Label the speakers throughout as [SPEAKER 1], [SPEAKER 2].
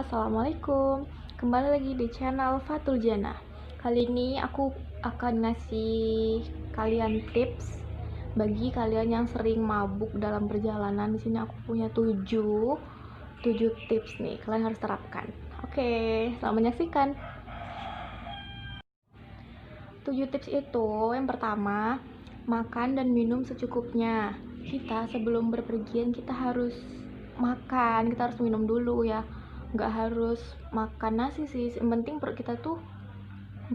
[SPEAKER 1] Assalamualaikum. Kembali lagi di channel Fatul Jana. Kali ini aku akan ngasih kalian tips bagi kalian yang sering mabuk dalam perjalanan. Di sini aku punya 7 tips nih, kalian harus terapkan. Oke, selamat menyaksikan. 7 tips itu, yang pertama, makan dan minum secukupnya. Kita sebelum berpergian kita harus makan, kita harus minum dulu ya. Nggak harus makan nasi sih, yang penting perut kita tuh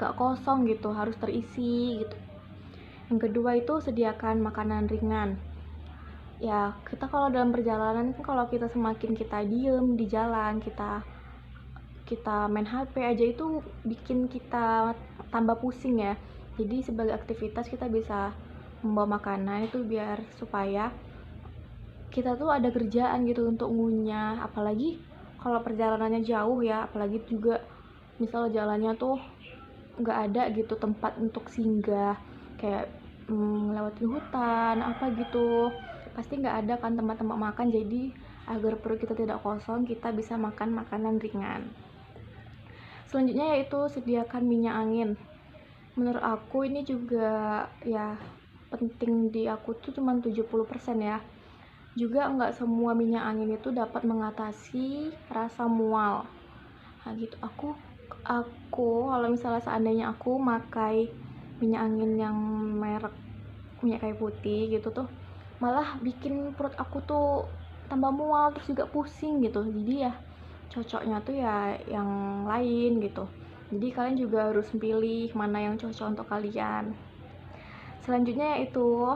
[SPEAKER 1] nggak kosong gitu, harus terisi gitu. Yang kedua itu sediakan makanan ringan. Ya, kita kalau dalam perjalanan kan kalau kita semakin kita diem di jalan, kita main HP aja itu bikin kita tambah pusing ya. Jadi sebagai aktivitas kita bisa membawa makanan itu biar supaya kita tuh ada kerjaan gitu untuk ngunyah, apalagi kalau perjalanannya jauh ya, apalagi juga misal jalannya tuh nggak ada gitu tempat untuk singgah, kayak lewatin hutan apa gitu, pasti nggak ada kan tempat-tempat makan. Jadi agar perut kita tidak kosong, kita bisa makan makanan ringan. Selanjutnya yaitu sediakan minyak angin. Menurut aku ini juga ya penting, di aku tuh cuma 70% ya. Juga nggak semua minyak angin itu dapat mengatasi rasa mual. Nah gitu, aku kalau misalnya seandainya aku makai minyak angin yang merek minyak kayu putih gitu tuh, malah bikin perut aku tuh tambah mual, terus juga pusing gitu. Jadi ya cocoknya tuh ya yang lain gitu. Jadi kalian juga harus pilih mana yang cocok untuk kalian. Selanjutnya yaitu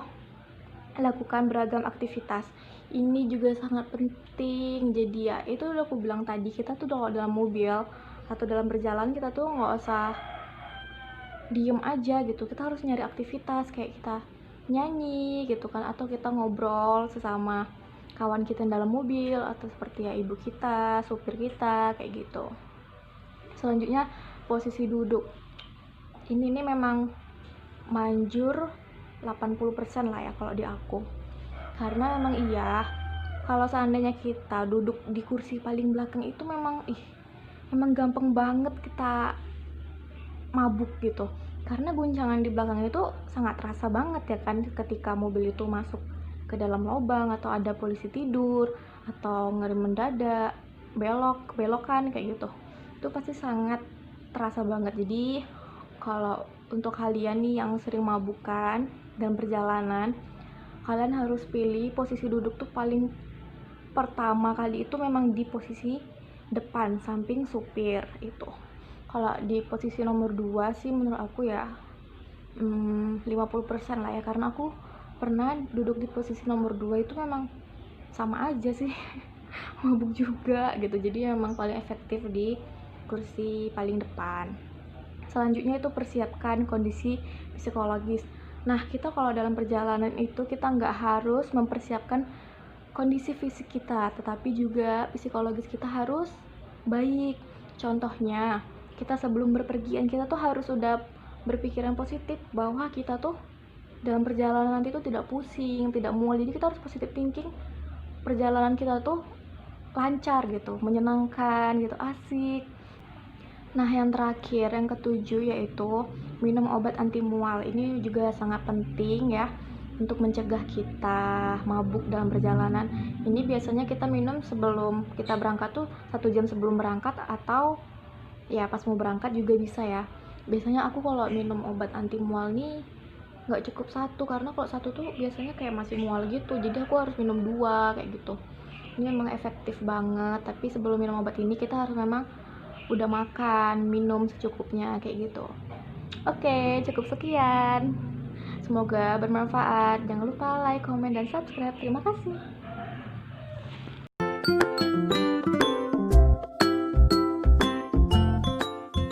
[SPEAKER 1] lakukan beragam aktivitas. Ini juga sangat penting. Jadi ya itu udah aku bilang tadi, kita tuh kalau dalam mobil atau dalam perjalanan kita tuh nggak usah diem aja gitu, kita harus nyari aktivitas, kayak kita nyanyi gitu kan, atau kita ngobrol sesama kawan kita yang dalam mobil, atau seperti ya ibu kita, supir kita, kayak gitu. Selanjutnya posisi duduk. Ini memang manjur 80% lah ya kalau di aku, karena memang iya kalau seandainya kita duduk di kursi paling belakang itu memang gampang banget kita mabuk gitu, karena guncangan di belakang itu sangat terasa banget ya kan, ketika mobil itu masuk ke dalam lubang, atau ada polisi tidur, atau ngerem mendadak, belokan kayak gitu, itu pasti sangat terasa banget. Jadi kalau untuk kalian nih yang sering mabukan dan perjalanan, kalian harus pilih posisi duduk tuh paling pertama kali itu memang di posisi depan samping supir itu. Kalau di posisi nomor 2 sih menurut aku ya 50% lah ya, karena aku pernah duduk di posisi nomor 2 itu memang sama aja sih mabuk juga gitu. Jadi memang paling efektif di kursi paling depan. Selanjutnya itu persiapkan kondisi psikologis. Nah, kita kalau dalam perjalanan itu kita nggak harus mempersiapkan kondisi fisik kita, tetapi juga psikologis kita harus baik. Contohnya, kita sebelum berpergian kita tuh harus udah berpikiran positif bahwa kita tuh dalam perjalanan nanti tuh tidak pusing, tidak mual. Jadi kita harus positive thinking, perjalanan kita tuh lancar gitu, menyenangkan gitu, asik. Nah, yang terakhir, yang ketujuh yaitu minum obat anti mual. Ini juga sangat penting ya untuk mencegah kita mabuk dalam perjalanan. Ini biasanya kita minum sebelum kita berangkat tuh 1 jam sebelum berangkat, atau ya pas mau berangkat juga bisa ya. Biasanya aku kalau minum obat anti mual nih nggak cukup 1, karena kalau 1 tuh biasanya kayak masih mual gitu, jadi aku harus minum 2 kayak gitu. Ini memang efektif banget, tapi sebelum minum obat ini kita harus memang udah makan, minum secukupnya kayak gitu. Oke, cukup sekian. Semoga bermanfaat. Jangan lupa like, komen, dan subscribe. Terima kasih.